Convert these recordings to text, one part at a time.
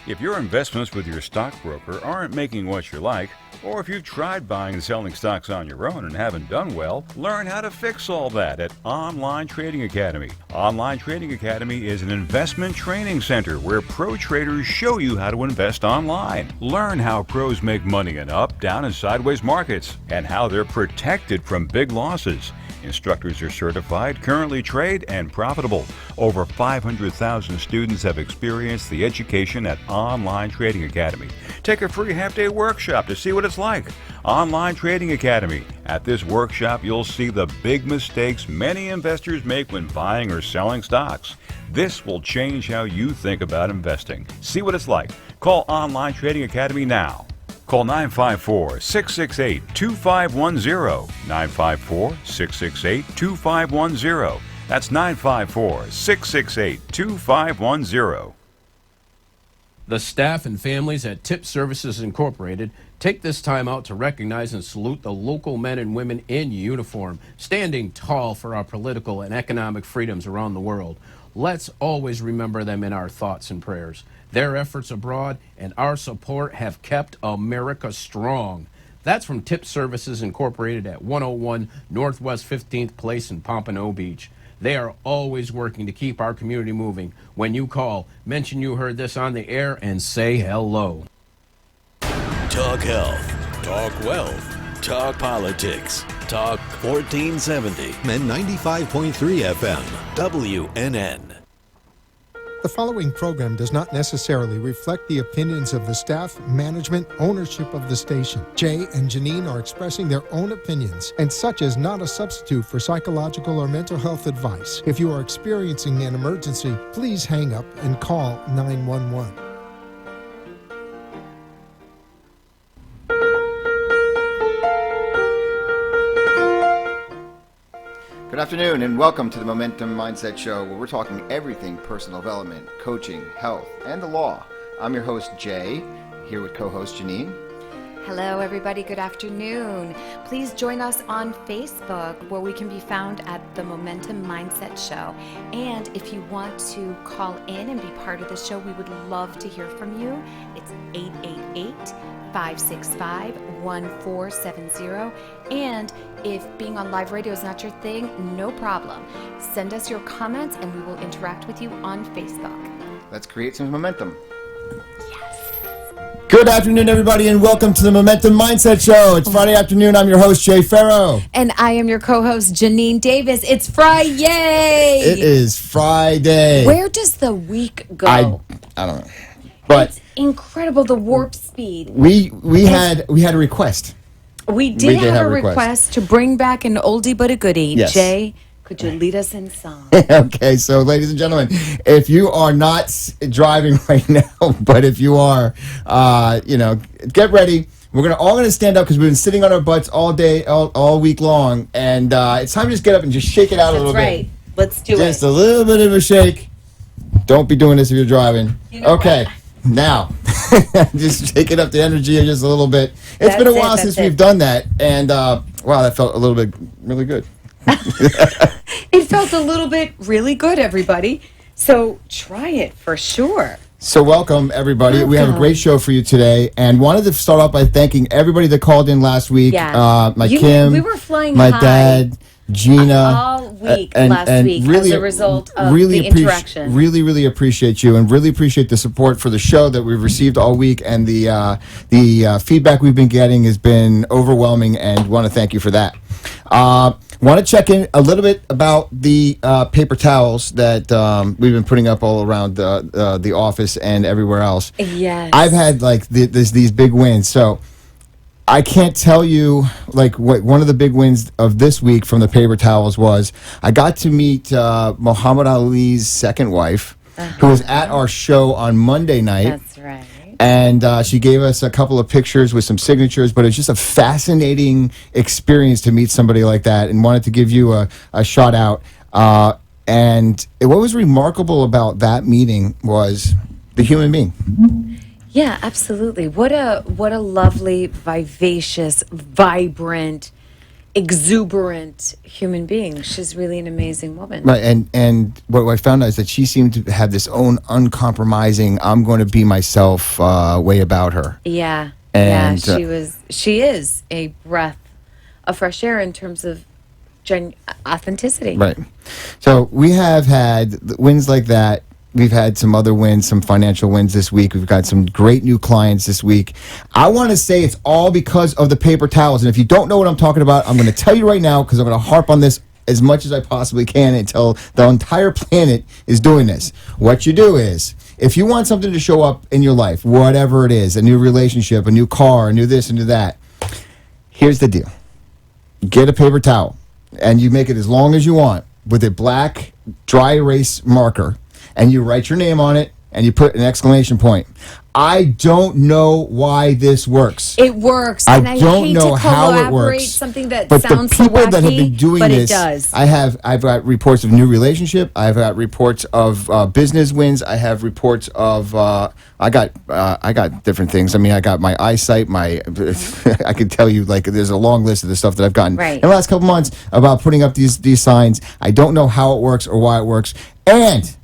If your investments with your stockbroker aren't making what you like, or if you've tried buying and selling stocks on your own and haven't done well, learn how to fix all that at Online Trading Academy. Online Trading Academy is an investment training center where pro traders show you how to invest online. Learn how pros make money in up, down, and sideways markets, and how they're protected from big losses. Instructors are certified, currently trade, and profitable. Over 500,000 students have experienced the education at Online Trading Academy. Take a free half-day workshop to see what it's like. Online Trading Academy. At this workshop, you'll see the big mistakes many investors make when buying or selling stocks. This will change how you think about investing. See what it's like. Call Online Trading Academy now. Call 954-668-2510. 954-668-2510. That's 954-668-2510. The staff and families at Tip Services Incorporated take this time out to recognize and salute the local men and women in uniform, standing tall for our political and economic freedoms around the world. Let's always remember them in our thoughts and prayers. Their efforts abroad and our support have kept America strong. That's from Tip Services Incorporated at 101 Northwest 15th Place in Pompano Beach. They are always working to keep our community moving. When you call, mention you heard this on the air and say hello. Talk health, talk wealth, talk politics, talk 1470 and 95.3 FM, WNN. The following program does not necessarily reflect the opinions of the staff, management, ownership of the station. Jay and Janine are expressing their own opinions, and such is not a substitute for psychological or mental health advice. If you are experiencing an emergency, please hang up and call 911. Good afternoon and welcome to the Momentum Mindset Show, where we're talking everything personal development, coaching, health, and the law. I'm your host, Jay, here with co-host Janine. Hello, everybody. Good afternoon. Please join us on Facebook, where we can be found at the Momentum Mindset Show. And if you want to call in and be part of the show, we would love to hear from you. It's 888-565-1470. And if being on live radio is not your thing, no problem. Send us your comments and we will interact with you on Facebook. Let's create some momentum. Good afternoon, everybody, and welcome to the Momentum Mindset Show. It's Friday afternoon. I'm your host, Jay Farrow. And I am your co-host, Janine Davis. It's Friday. It is Friday. Where does the week go? I don't know. But it's incredible, the warp speed. We had a request. We did have a request to bring back an oldie but a goodie. Yes. Jay, could you lead us in song? Okay, so ladies and gentlemen, if you are not driving right now, but if you are, get ready. We're all gonna stand up because we've been sitting on our butts all day, all week long, and it's time to just get up and just shake it out a little bit. That's right. Let's do it. Just a little bit of a shake. Don't be doing this if you're driving. Okay. Now, just taking up the energy just a little bit. It's been a while since we've done that, and wow, that felt a little bit really good. It felt a little bit really good, everybody. So try it for sure. So welcome, everybody. We have a great show for you today, and wanted to start off by thanking everybody that called in last week. Yeah. Kim, we were flying my high. Dad, Gina, all week last week really, as a result of the interaction. Really appreciate you, and really appreciate the support for the show that we've received all week, and the feedback we've been getting has been overwhelming, and want to thank you for that. Want to check in a little bit about the paper towels that we've been putting up all around the office and everywhere else. Yes, I've had these big wins, so I can't tell you what one of the big wins of this week from the paper towels was. I got to meet Muhammad Ali's second wife, who was at our show on Monday night. That's right. And she gave us a couple of pictures with some signatures, but it's just a fascinating experience to meet somebody like that, and wanted to give you a shout out. And what was remarkable about that meeting was the human being. Yeah, absolutely. What a lovely, vivacious, vibrant exuberant human being. She's really an amazing woman. Right, and what I found out is that she seemed to have this own uncompromising, I'm going to be myself way about her. Yeah, And, she is a breath of fresh air in terms of authenticity. Right. So we have had wins like that. We've had some other wins, some financial wins this week. We've got some great new clients this week. I want to say it's all because of the paper towels. And if you don't know what I'm talking about, I'm going to tell you right now because I'm going to harp on this as much as I possibly can until the entire planet is doing this. What you do is, if you want something to show up in your life, whatever it is, a new relationship, a new car, a new this, and new that, here's the deal. Get a paper towel, and you make it as long as you want with a black dry erase marker, and you write your name on it, and you put an exclamation point. I don't know why this works. It works, I and I don't hate know to how it collaborate works. something that But sounds the people so wacky, that have been doing but this, it does. I've got reports of new relationship. I've got reports of business wins. I have reports of I got different things. I mean, I got my eyesight. My I could tell you like there's a long list of the stuff that I've gotten Right. in the last couple months about putting up these signs. I don't know how it works or why it works, and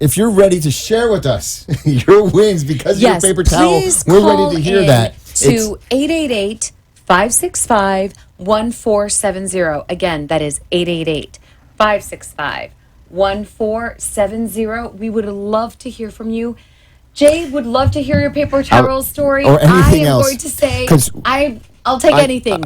if you're ready to share with us your wins because of your paper towel, we're ready to hear that. To 888-565-1470. Again, that is 888-565-1470. We would love to hear from you. Jay would love to hear your paper towel story. or anything I am else, going to say 'cause I'll take anything.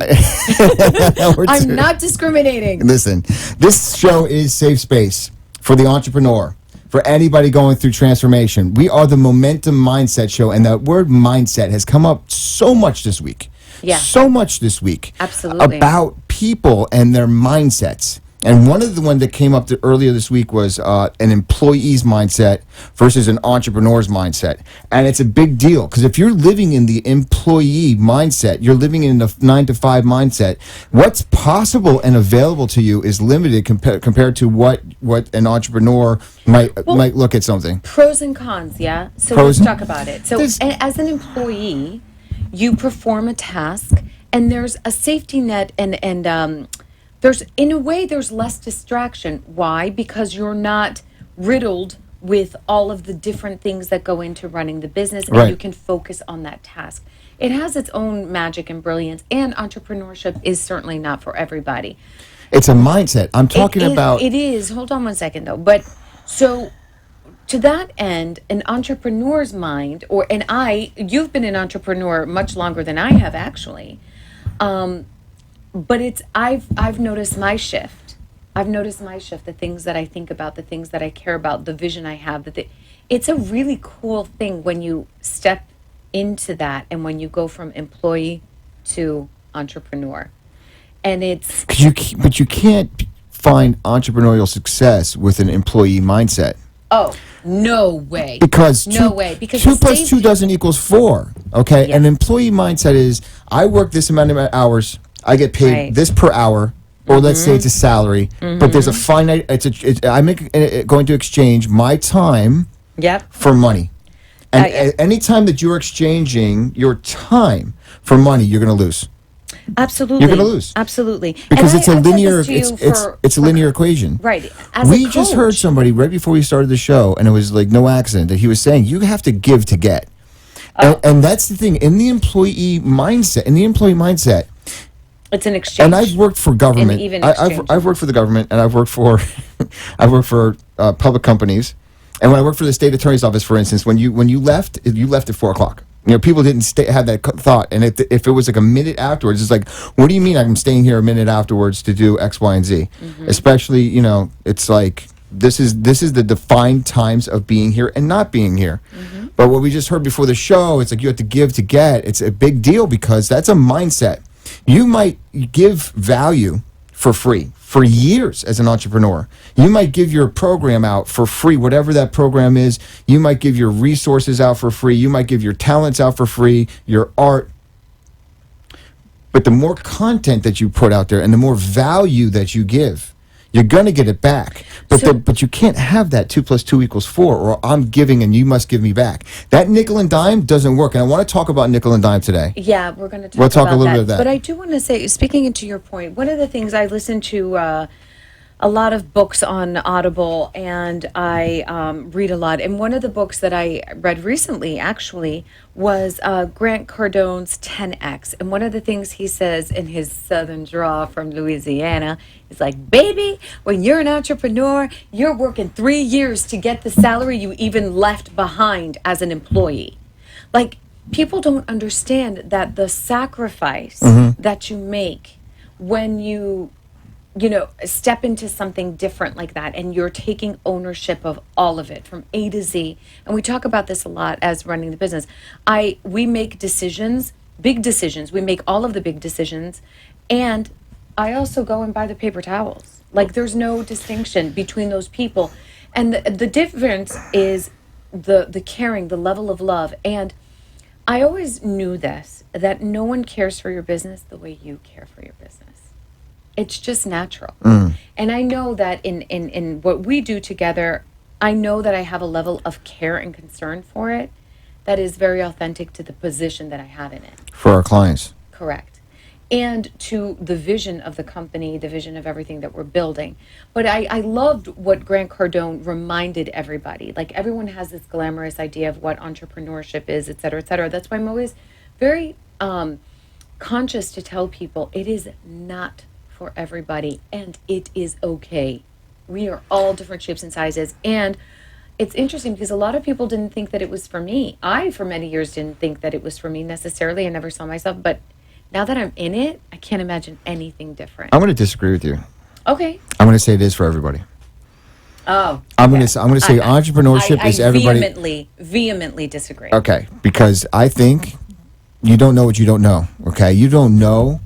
I'm not discriminating. Listen, this show is safe space for the entrepreneur, for anybody going through transformation. We are the Momentum Mindset Show, and that word mindset has come up so much this week. Yeah. So much this week. Absolutely. About people and their mindsets. And one of the one that came up earlier this week was an employee's mindset versus an entrepreneur's mindset. And it's a big deal because if you're living in the employee mindset, you're living in the 9-to-5 mindset, what's possible and available to you is limited compared to what an entrepreneur might look at something. Pros and cons, yeah? So let's talk about it. So as an employee, you perform a task and there's a safety net and there's less distraction. Why? Because you're not riddled with all of the different things that go into running the business and Right. you can focus on that task. It has its own magic and brilliance, and entrepreneurship is certainly not for everybody. It's a mindset. I'm talking about. It is. Hold on one second, though. But so to that end, an entrepreneur's mind, you've been an entrepreneur much longer than I have, actually. But I've noticed my shift. The things that I think about, the things that I care about, the vision I have. It's a really cool thing when you step into that and when you go from employee to entrepreneur. And it's... But you can't find entrepreneurial success with an employee mindset. Oh, no way. Because Because 2 plus 2 doesn't equals 4. Okay, Yeah. An employee mindset is I work this amount of hours, I get paid Right. this per hour, or let's say it's a salary. But there's a finite. I'm going to exchange my time Yep. for money, and any time that you're exchanging your time for money, you're going to lose. Absolutely. You're going to lose. Absolutely. Because And it's a I've said linear. this to you It's a linear equation. Right. As a We just heard coach. somebody right before we started the show, and it was like no accident that he was saying you have to give to get, and that's the thing in the employee mindset. It's an exchange. And I've worked for government. An even I've exchange. worked for the government, and I've worked for public companies. And when I worked for the state attorney's office, for instance, when you left at 4:00. You know, people didn't have that thought, and if it was like a minute afterwards, it's like, what do you mean I'm staying here a minute afterwards to do X, Y, and Z? Especially, it's like this is the defined times of being here and not being here. But what we just heard before the show, it's like you have to give to get. It's a big deal because that's a mindset. You might give value for free for years as an entrepreneur. You might give your program out for free, whatever that program is. You might give your resources out for free. You might give your talents out for free, your art. But the more content that you put out there and the more value that you give, you're going to get it back. But So- but you can't have that 2 + 2 = 4, or I'm giving and you must give me back. That nickel and dime doesn't work. And I want to talk about nickel and dime today. Yeah, we're going to talk We'll talk about a little that. bit of that. But I do want to say, speaking into your point, one of the things I listen to a lot of books on Audible, and I read a lot. And one of the books that I read recently, actually, was Grant Cardone's 10X. And one of the things he says in his southern drawl from Louisiana is like, baby, when you're an entrepreneur, you're working 3 years to get the salary you even left behind as an employee. Like, people don't understand that the sacrifice that you make when you step into something different like that, and you're taking ownership of all of it from A to Z. And we talk about this a lot as running the business. We make decisions, big decisions. We make all of the big decisions. And I also go and buy the paper towels. Like, there's no distinction between those people. And the difference is the caring, the level of love. And I always knew this, that no one cares for your business the way you care for your business. It's just natural. And I know that in what we do together, I know that I have a level of care and concern for it that is very authentic to the position that I have in it. For our clients. Correct. And to the vision of the company, the vision of everything that we're building. But I loved what Grant Cardone reminded everybody. Like, everyone has this glamorous idea of what entrepreneurship is, et cetera, et cetera. That's why I'm always very conscious to tell people it is not for everybody, and it is okay. We are all different shapes and sizes. And it's interesting because a lot of people didn't think that it was for me. I, for many years, didn't think that it was for me necessarily. I never saw myself, but now that I'm in it, I can't imagine anything different. I'm going to disagree with you. Okay. I'm going to say it is for everybody. Oh. I'm going to say entrepreneurship is everybody. I vehemently disagree. Okay, because I think you don't know what you don't know. Okay, you don't know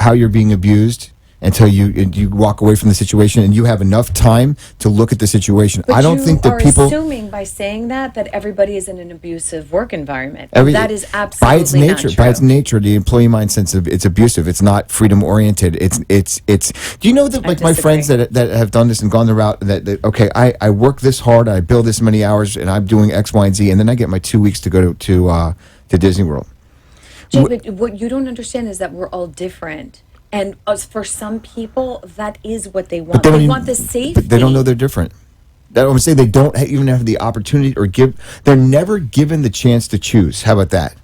how you're being abused until you walk away from the situation and you have enough time to look at the situation. But I don't think that you people are assuming by saying that everybody is in an abusive work environment. Every- That is absolutely by its nature. not true. By its nature, the employee mindset it's abusive. It's not freedom oriented. It's. Do you know that like my friends that have done this and gone the route that okay, I work this hard, I build this many hours, and I'm doing X, Y, and Z, and then I get my 2 weeks to go to Disney World. Jay, but what you don't understand is that we're all different. And for some people, that is what they want. They want the safety. They don't know they're different. I would say they don't even have the opportunity they're never given the chance to choose. How about that?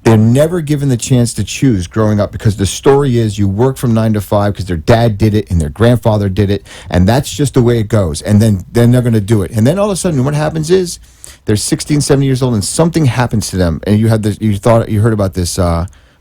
They're never given the chance to choose growing up, because the story is you work from 9 to 5 because their dad did it and their grandfather did it, and that's just the way it goes. And then they're going to do it. And then all of a sudden what happens is they're 16, 17 years old and something happens to them. And you heard about this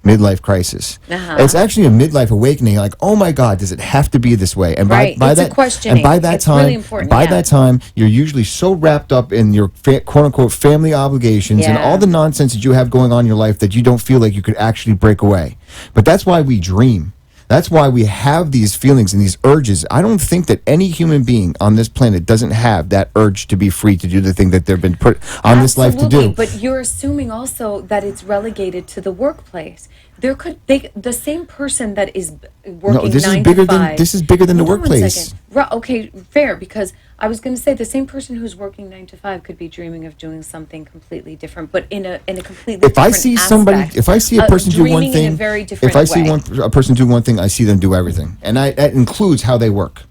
midlife crisis. It's actually a midlife awakening. Like, oh my God, does it have to be this way? And by that questioning. And by that it's time, really important, that time, you're usually so wrapped up in your quote unquote family obligations and all the nonsense that you have going on in your life that you don't feel like you could actually break away. But that's why we dream. That's why we have these feelings and these urges. I don't think that any human being on this planet doesn't have that urge to be free to do the thing that they've been put on this life to do. But you're assuming also that it's relegated to the workplace. The same person that is working this 9 is bigger to 5. This is bigger than the Hold on workplace. 1 second. Okay, fair, because I was going to say the same person who's working 9 to 5 could be dreaming of doing something completely different, but in a completely different aspect. If I see a person do one dreaming thing, in a very different if I see way. a person do one thing, I see them do everything, and that includes how they work.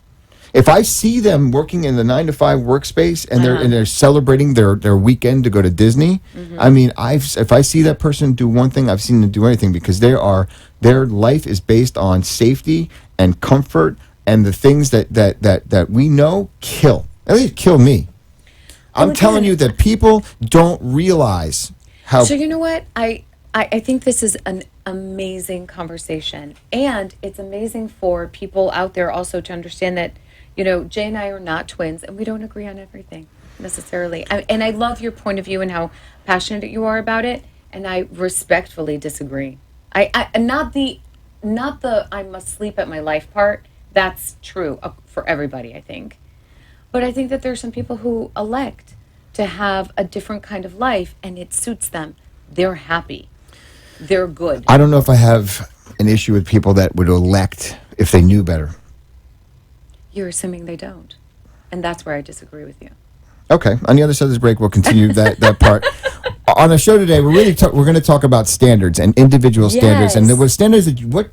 If I see them working in the 9 to 5 workspace and they're celebrating their weekend to go to Disney, I mean, if I see that person do one thing, I've seen them do anything, because their life is based on safety and comfort and the things that we know kill. At least kill me. I'm telling you that people don't realize how. So you know what? I think this is an amazing conversation, and it's amazing for people out there also to understand that, Jay and I are not twins, and we don't agree on everything necessarily. And I love your point of view and how passionate you are about it, and I respectfully disagree. Not the I must sleep at my life part. That's true for everybody, I think. But I think that there are some people who elect to have a different kind of life, and it suits them. They're happy. They're good. I don't know if I have an issue with people that would elect if they knew better. You're assuming they don't. And that's where I disagree with you. Okay. On the other side of this break, we'll continue that part. On the show today, we're going to talk about standards and individual standards. Yes. And what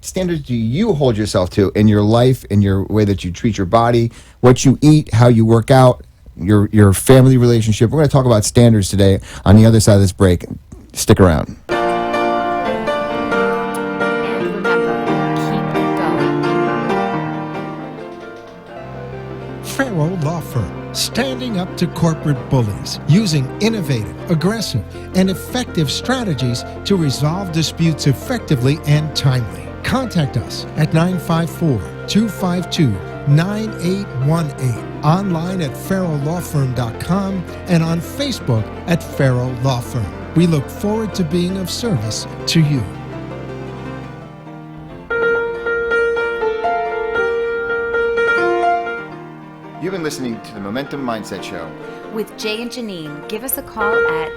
standards do you hold yourself to in your life, in your way that you treat your body, what you eat, how you work out, your family relationship? We're going to talk about standards today on the other side of this break. Stick around. And remember, keep going. Farrow Law Firm, standing up to corporate bullies, using innovative, aggressive, and effective strategies to resolve disputes effectively and timely. Contact us at 954-252-9818, online at farrowlawfirm.com, and on Facebook at Farrow Law Firm. We look forward to being of service to you. You've been listening to the Momentum Mindset Show. With Jay and Janine, give us a call at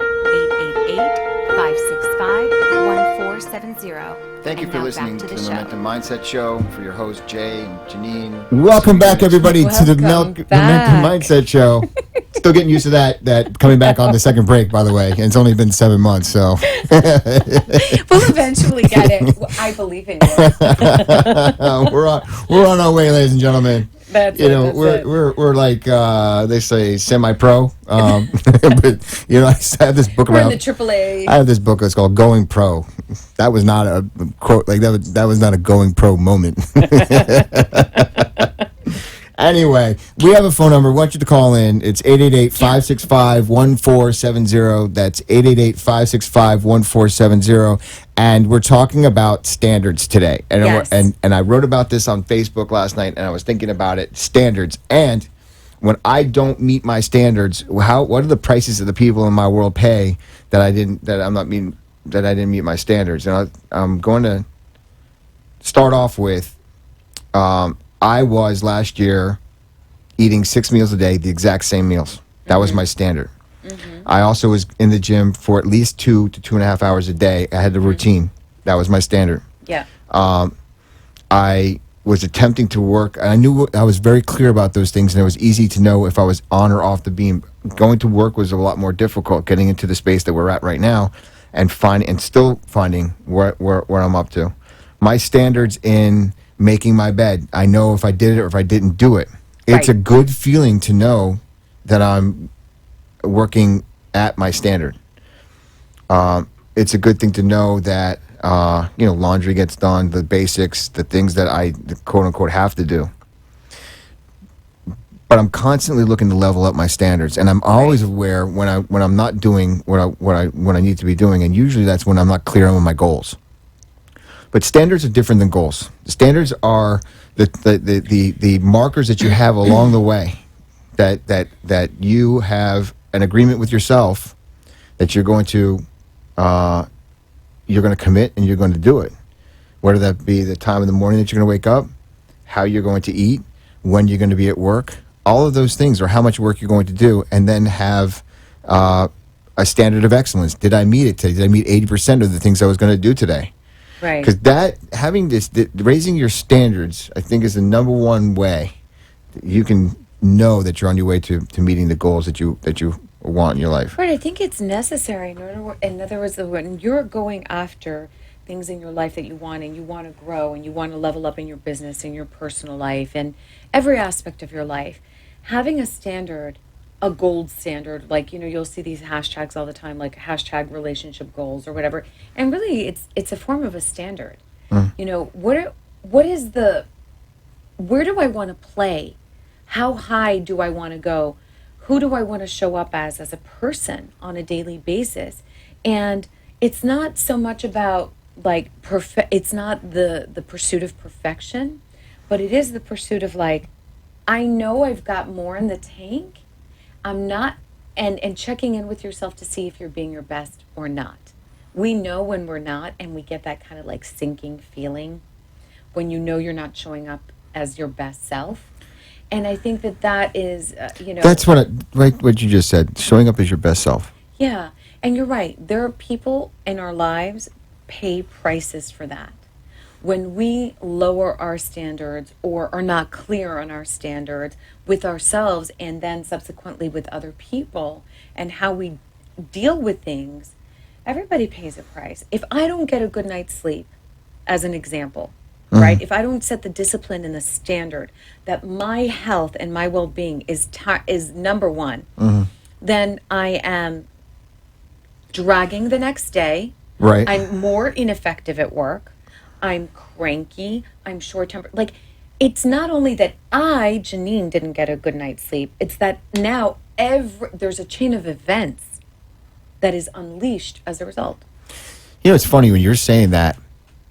888-565-1470. Thank you And for now listening back to the show. Momentum Mindset Show. For your host, Jay and Janine. Welcome back, everybody, to the Welcome Momentum back. Mindset Show. Still getting used to that coming back on the second break, by the way. And it's only been 7 months, so. We'll eventually get it. I believe in you. we're on our way, ladies and gentlemen. That's We're like they say semi-pro, but I have this book We're in about. the AAA. I have this book. It's called Going Pro. That was not a quote. Like that was not a going pro moment. Anyway, we have a phone number. We want you to call in. It's 888-565-1470. That's 888-565-1470. And we're talking about standards today. And, Yes. and I wrote about this on Facebook last night, and I was thinking about it. Standards. And when I don't meet my standards, what are the prices that the people in my world pay that I didn't meet my standards? And I'm going to start off with I was last year eating 6 meals a day, the exact same meals. That was my standard. I also was in the gym for at least 2 to 2.5 hours a day. I had the routine. That was my standard. Yeah. I was attempting to work. And I knew I was very clear about those things, and it was easy to know if I was on or off the beam. Going to work was a lot more difficult, getting into the space that we're at right now, and still finding where I'm up to. My standards in making my bed. I know if I did it or if I didn't do it. It's a good feeling to know that I'm working at my standard. It's a good thing to know that laundry gets done, the basics, the things that I quote unquote have to do. But I'm constantly looking to level up my standards, and I'm always aware when I'm not doing what I need to be doing, and usually that's when I'm not clear on my goals. But standards are different than goals. Standards are the markers that you have along the way, that you have an agreement with yourself that you're going to commit and you're going to do it. Whether that be the time of the morning that you're going to wake up, how you're going to eat, when you're going to be at work, all of those things, or how much work you're going to do, and then have a standard of excellence. Did I meet it today? Did I meet 80% of the things I was going to do today? Right. Because raising your standards, I think, is the number one way that you can know that you're on your way to meeting the goals that you want in your life. Right. I think it's necessary. In other words, when you're going after things in your life that you want, and you want to grow, and you want to level up in your business, in your personal life, and every aspect of your life, having a standard, a gold standard, like, you'll see these hashtags all the time, like hashtag relationship goals or whatever. And really it's a form of a standard. Where do I want to play? How high do I want to go? Who do I want to show up as a person on a daily basis? And it's not so much about it's not the pursuit of perfection, but it is the pursuit of I know I've got more in the tank. I'm not, and checking in with yourself to see if you're being your best or not. We know when we're not, and we get that kind of sinking feeling when you're not showing up as your best self. And I think that is, That's what you just said, showing up as your best self. Yeah, and you're right. There are people in our lives pay prices for that. when we lower our standards or are not clear on our standards with ourselves and then subsequently with other people and how we deal with things, everybody pays a price. If I don't get a good night's sleep, as an example, right? If I don't set the discipline and the standard that my health and my well-being is number one, then I am dragging the next day. Right. I'm more ineffective at work. I'm cranky. I'm short-tempered. Like, it's not only that I, Janine, didn't get a good night's sleep. It's that now there's a chain of events that is unleashed as a result. You know, it's funny when you're saying that,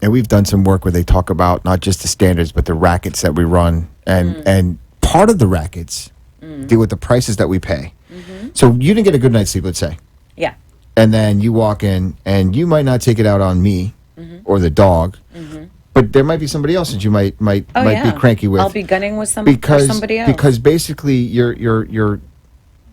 and we've done some work where they talk about not just the standards, but the rackets that we run. And part of the rackets deal with the prices that we pay. So you didn't get a good night's sleep, let's say. Yeah. And then you walk in, and you might not take it out on me or the dog, but there might be somebody else that you might be cranky with. I'll be gunning with somebody else. Because basically you're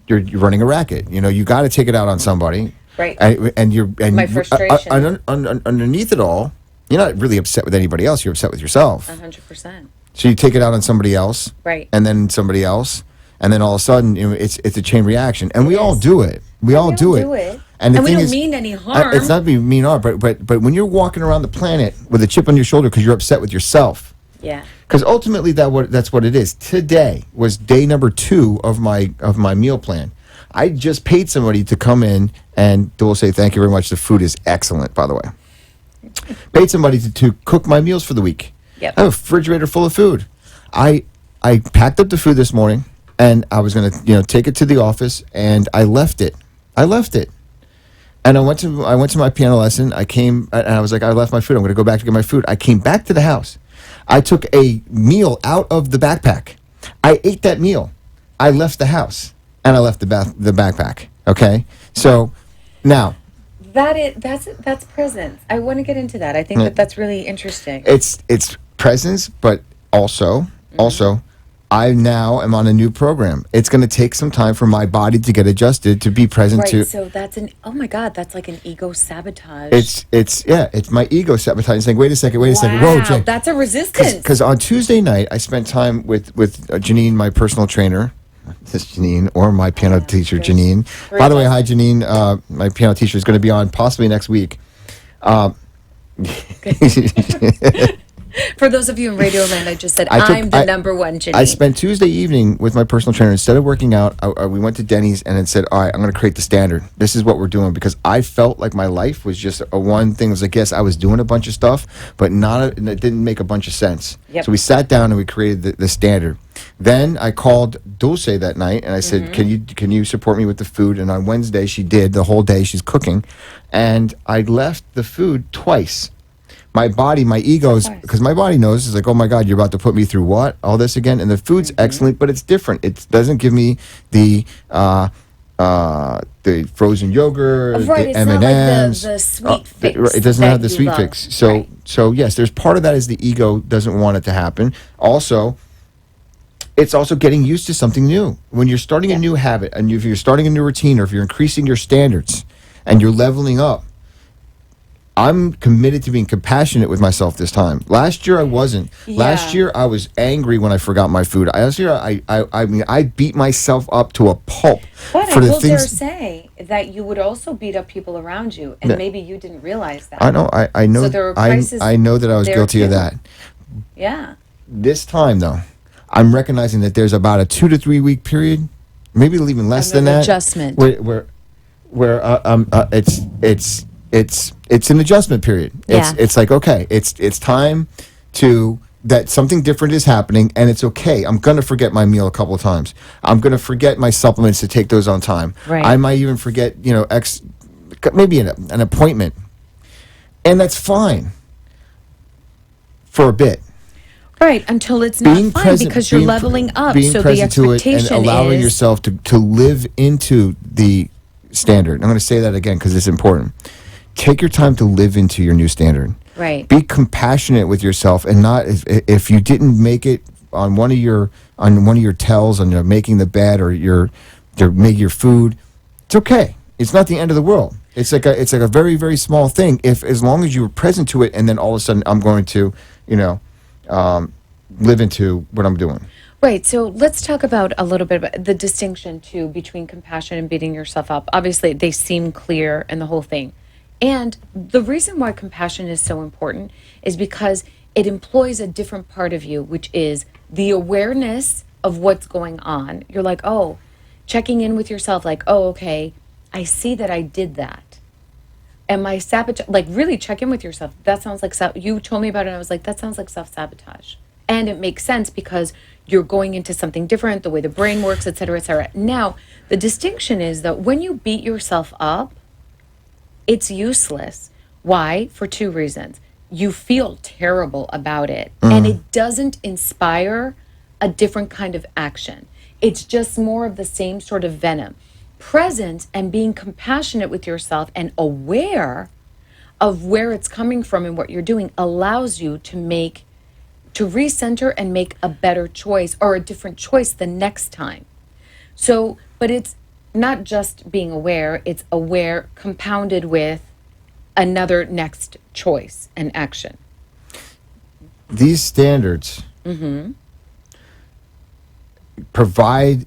running a racket. You know, you got to take it out on somebody. Right. And my frustration. Underneath it all, you're not really upset with anybody else. You're upset with yourself. 100%. So you take it out on somebody else, right? And then somebody else, and then all of a sudden, you know, it's a chain reaction, and we all do it. We all do it. And we don't mean any harm. It's not being mean harm, but when you're walking around the planet with a chip on your shoulder because you're upset with yourself, yeah. Because ultimately that's what it is. Today was day number 2 of my meal plan. I just paid somebody to come in, and they will say thank you very much. The food is excellent, by the way. Paid somebody to cook my meals for the week. Yep. I have a refrigerator full of food. I packed up the food this morning, and I was going to take it to the office, and I left it. And I went to my piano lesson. I came, and I was like, I left my food. I'm going to go back to get my food. I came back to the house. I took a meal out of the backpack. I ate that meal. I left the house, and I left the backpack. Okay? So, now... That's presence. I want to get into that. I think that's really interesting. It's presence, but also I now am on a new program. It's going to take some time for my body to get adjusted to be present to. So that's oh my God, that's like an ego sabotage. It's my ego sabotaging, saying, wait a second. Whoa, Jay. That's a resistance. Because on Tuesday night, I spent time with Janine, my personal trainer. This is Janine, or my piano teacher, Janine. By the way, hi, Janine. My piano teacher is going to be on possibly next week. For those of you in Radio Land, I just said I'm the number one Janine. I spent Tuesday evening with my personal trainer. Instead of working out, we went to Denny's and it said, all right, I'm going to create the standard. This is what we're doing, because I felt like my life was just a one thing. It was like, yes, I was doing a bunch of stuff, but it didn't make a bunch of sense. Yep. So we sat down and we created the standard. Then I called Dulce that night and I said, can you support me with the food? And on Wednesday, she did the whole day. She's cooking. And I left the food twice. My body, my egos, because my body knows, it's like, oh my God, you're about to put me through what? All this again? And the food's excellent, but it's different. It doesn't give me the frozen yogurt, the it's M&Ms. Not like the sweet fix. It doesn't have the sweet fix. So yes, there's part of that is the ego doesn't want it to happen. Also, it's also getting used to something new. When you're starting a new habit, and if you're starting a new routine, or if you're increasing your standards, and you're leveling up, I'm committed to being compassionate with myself this time. Last year I wasn't. Yeah. Last year I was angry when I forgot my food. Last year I beat myself up to a pulp but for I the will things. dare say that you would also beat up people around you, and maybe you didn't realize that. I know. I know. So there were prices I know that I was guilty of that. Yeah. This time though, I'm recognizing that there's about a 2 to 3 week period, maybe even less than that. Adjustment. Where it's an adjustment period. It's like, okay, it's time to that something different is happening, and it's okay. I'm gonna forget my meal a couple of times. I'm gonna forget my supplements to take those on time. Right. I might even forget, maybe an appointment, and that's fine for a bit. Right, until it's not fine because you're leveling up. Being so present the to expectation it and allowing is yourself to live into the standard. I'm going to say that again because it's important. Take your time to live into your new standard. Right. Be compassionate with yourself, and not if you didn't make it on one of your tells on making the bed or your make your food. It's okay. It's not the end of the world. It's like a very, very small thing. If as long as you were present to it, and then all of a sudden I'm going to, live into what I'm doing. Right. So let's talk about a little bit about the distinction too between compassion and beating yourself up. Obviously, they seem clear in the whole thing. And the reason why compassion is so important is because it employs a different part of you, which is the awareness of what's going on. You're like, oh, checking in with yourself, like, oh, okay, I see that I did that. Am I sabotage? Like, really check in with yourself. That sounds like, you told me about it, and I was like, that sounds like self-sabotage. And it makes sense because you're going into something different, the way the brain works, et cetera, et cetera. Now, the distinction is that when you beat yourself up, it's useless. Why? For two reasons. You feel terrible about it, and it doesn't inspire a different kind of action. It's just more of the same sort of venom. Presence and being compassionate with yourself and aware of where it's coming from and what you're doing allows you to recenter and make a better choice or a different choice the next time. So, but it's not just being aware, it's aware compounded with another next choice and action. These standards provide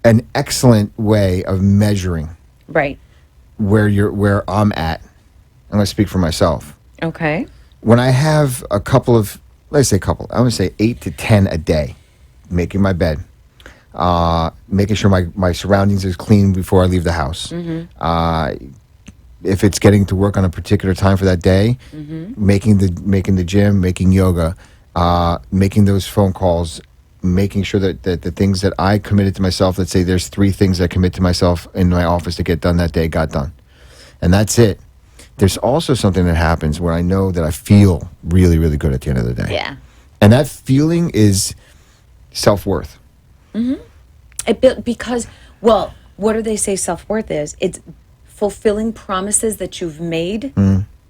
an excellent way of measuring where I'm at. I'm going to speak for myself. Okay. When I have a couple of, let's say a couple, I'm going to say 8 to 10 a day, making my bed, making sure my surroundings is clean before I leave the house. If it's getting to work on a particular time for that day, making the gym, making yoga, making those phone calls, making sure that the things that I committed to myself, let's say there's 3 things I commit to myself in my office to get done that day, got done. And that's it. There's also something that happens where I know that I feel really, really good at the end of the day. Yeah. And that feeling is self-worth. Because, well, what do they say self-worth is? It's fulfilling promises that you've made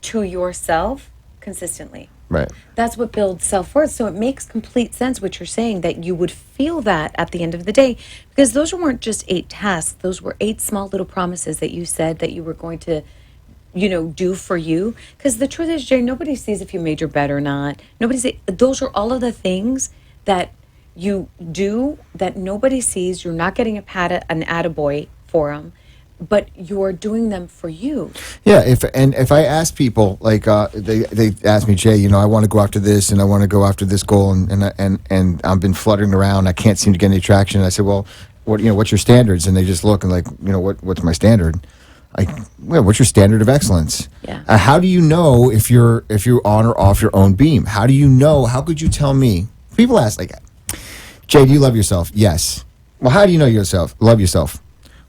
to yourself consistently. Right. That's what builds self-worth. So it makes complete sense what you're saying, that you would feel that at the end of the day, because those weren't just 8 tasks. Those were 8 small little promises that you said that you were going to, do for you. Because the truth is, Jay, nobody sees if you made your bed or not. Those are all of the things that you do that nobody sees. You're not getting an attaboy for them, but you're doing them for you. Yeah, if I ask people, like they ask me, Jay, I want to go after this and I want to go after this goal, and I've been fluttering around, I can't seem to get any traction. I say, well, what's your standards? And they just look and like, what's my standard? What's your standard of excellence? Yeah. How do you know if you're on or off your own beam? How do you know? How could you tell me? People ask, like, Jay, do you love yourself? Yes. Well, how do you know love yourself?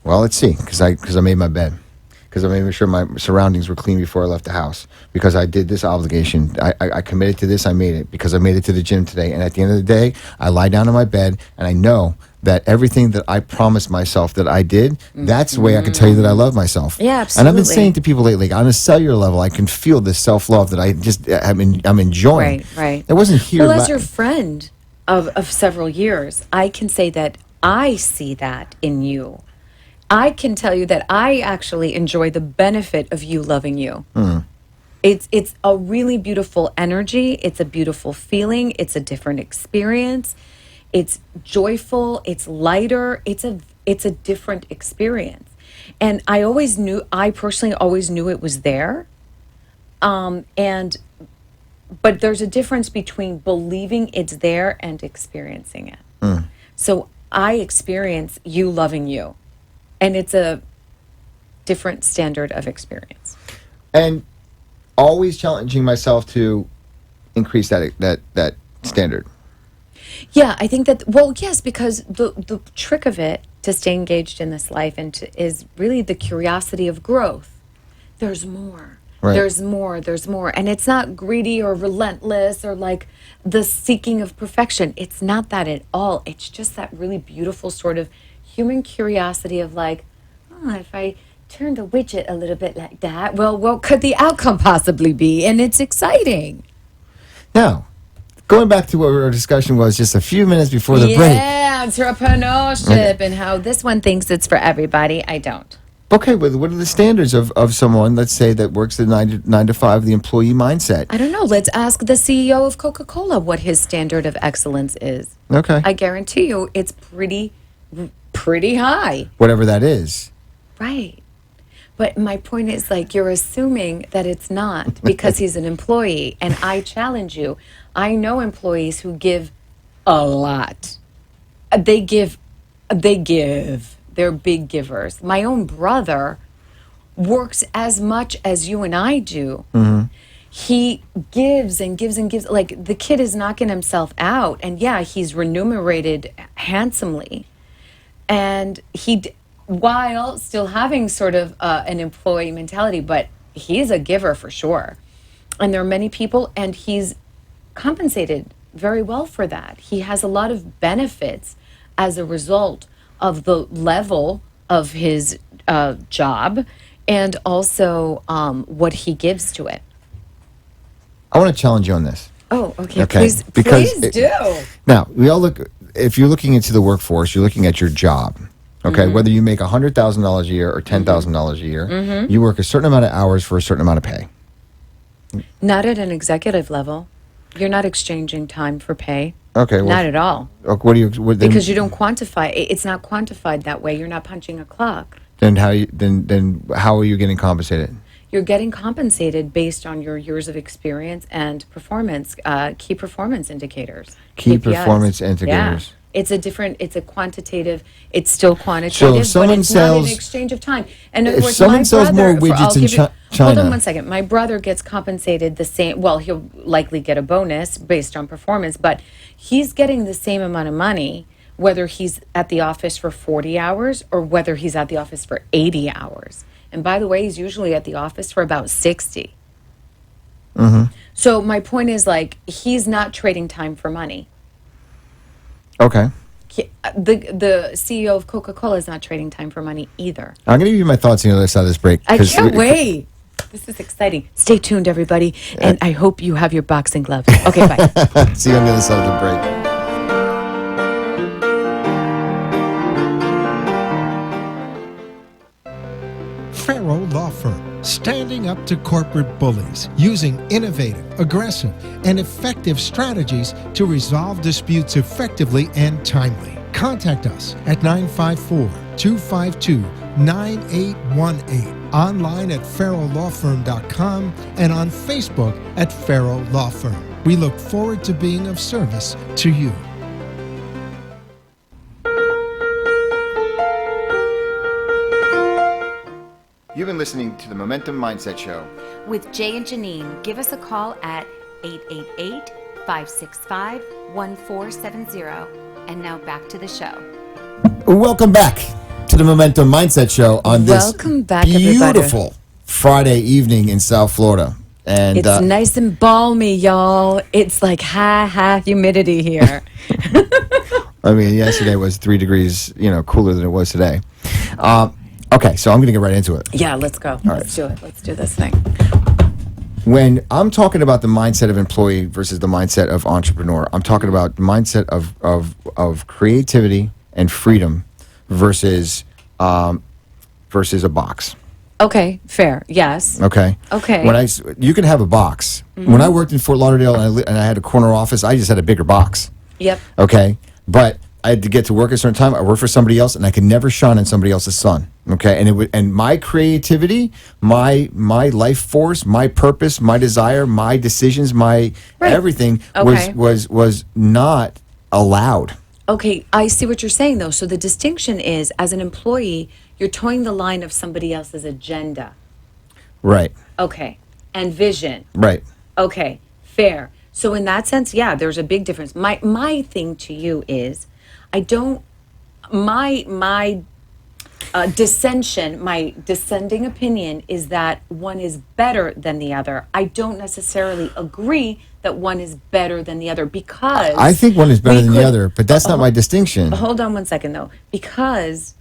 Well, let's see, because I made my bed, because I made sure my surroundings were clean before I left the house, because I did this obligation. I committed to this. I made it because I made it to the gym today. And at the end of the day, I lie down in my bed and I know that everything that I promised myself that I did, that's the way I can tell you that I love myself. Yeah, absolutely. And I've been saying to people lately, on a cellular level, I can feel this self-love that I'm enjoying. Right. It wasn't here. Well, as your friend of several years, I can say that I see that in you. I can tell you that I actually enjoy the benefit of you loving you. It's a really beautiful energy. It's a beautiful feeling. It's a different experience. It's joyful. It's lighter. It's a different experience. And I personally always knew it was there. But there's a difference between believing it's there and experiencing it. So I experience you loving you. And it's a different standard of experience. And always challenging myself to increase that standard. Yeah, I think that, well, yes, because the trick of it to stay engaged in this life is really the curiosity of growth. There's more. Right. There's more. And it's not greedy or relentless or like the seeking of perfection. It's not that at all. It's just that really beautiful sort of human curiosity of like, if I turn the widget a little bit like that, well, what could the outcome possibly be? And it's exciting. Now, going back to what our discussion was just a few minutes before the break. Yeah, entrepreneurship and how this one thinks it's for everybody. I don't. Okay, but what are the standards of someone, let's say, that works the 9 to 5, the employee mindset? I don't know. Let's ask the CEO of Coca-Cola what his standard of excellence is. Okay. I guarantee you it's pretty high. Whatever that is. Right. But my point is, like, you're assuming that it's not because he's an employee. And I challenge you. I know employees who give a lot. They give. They're big givers. My own brother works as much as you and I do. Mm-hmm. He gives and gives and gives. Like, the kid is knocking himself out. And yeah, he's remunerated handsomely. And while still having sort of an employee mentality, but he's a giver for sure. And there are many people, and he's compensated very well for that. He has a lot of benefits as a result of the level of his job and also what he gives to it. I want to challenge you on this. Oh, okay. Okay, Please do. Now, we all if you're looking into the workforce, you're looking at your job. Okay, Mm-hmm. whether you make $100,000 a year or $10,000 a year, Mm-hmm. you work a certain amount of hours for a certain amount of pay. Not at an executive level. You're not exchanging time for pay. Okay, well, Not at all. what do you? Because you don't quantify. It's not quantified that way. You're not punching a clock. Then how are you getting compensated? You're getting compensated based on your years of experience and performance, key performance indicators. Key KPIs. performance indicators. Yeah. It's a quantitative, it's still quantitative, So if someone but it's not sells- an exchange of time. In other if words, someone my sells brother, more widgets I'll in give you- Hold China- on one second. My brother gets compensated the same, well, he'll likely get a bonus based on performance, but he's getting the same amount of money whether he's at the office for 40 hours or whether he's at the office for 80 hours. And by the way, he's usually at the office for about 60. Mm-hmm. So my point is, like, he's not trading time for money. Okay. The CEO of Coca-Cola is not trading time for money either. I'm going to give you my thoughts on the other side of this break. I 'cause can't wait. This is exciting. Stay tuned, everybody. And I hope you have your boxing gloves. Okay, bye. See you on the other side of the break. Farrow Law Firm, standing up to corporate bullies, using innovative, aggressive, and effective strategies to resolve disputes effectively and timely. Contact us at 954-252-9818, online at farrowlawfirm.com, and on Facebook at Farrow Law Firm. We look forward to being of service to you. You've been listening to the Momentum Mindset Show. With Jay and Janine, give us a call at 888-565-1470. And now back to the show. Welcome back to the Momentum Mindset Show on this Welcome back, everybody. beautiful Friday evening in South Florida. And It's nice and balmy, y'all. It's like high humidity here. I mean, yesterday was 3 degrees, cooler than it was today. Okay, so I'm going to get right into it. Yeah, let's go. Let's do it. Let's do this thing. When I'm talking about the mindset of employee versus the mindset of entrepreneur, I'm talking about the mindset of creativity and freedom versus a box. Okay, fair. Yes. Okay. Okay. You can have a box. When I worked in Fort Lauderdale and I had a corner office, I just had a bigger box. Yep. Okay, but I had to get to work at a certain time. I worked for somebody else, and I could never shine in somebody else's sun. Okay, and my creativity, my life force, my purpose, my desire, my decisions, my everything Okay. was not allowed. Okay, I see what you're saying, though. So the distinction is, as an employee, you're towing the line of somebody else's agenda. Right. Okay. And vision. Right. Okay, fair. So in that sense, yeah, there's a big difference. My thing to you is, I don't, my dissension, my dissenting opinion is that one is better than the other. I don't necessarily agree that one is better than the other because I think one is better we than the could- other, but that's not my distinction. Hold on one second, though, because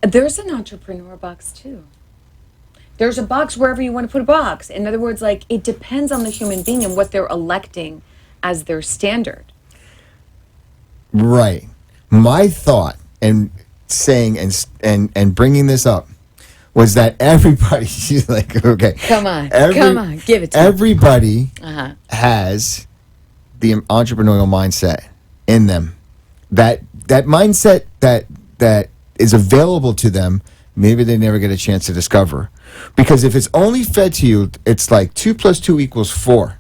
there's an entrepreneur box too. There's a box wherever you want to put a box. In other words, like, it depends on the human being and what they're electing as their standard. Right. My thought, and saying and bringing this up was that everybody, she's like, okay. Come on, give it to me. Everybody has the entrepreneurial mindset in them. That mindset that is available to them, maybe they never get a chance to discover. Because if it's only fed to you, it's like 2 + 2 = 4.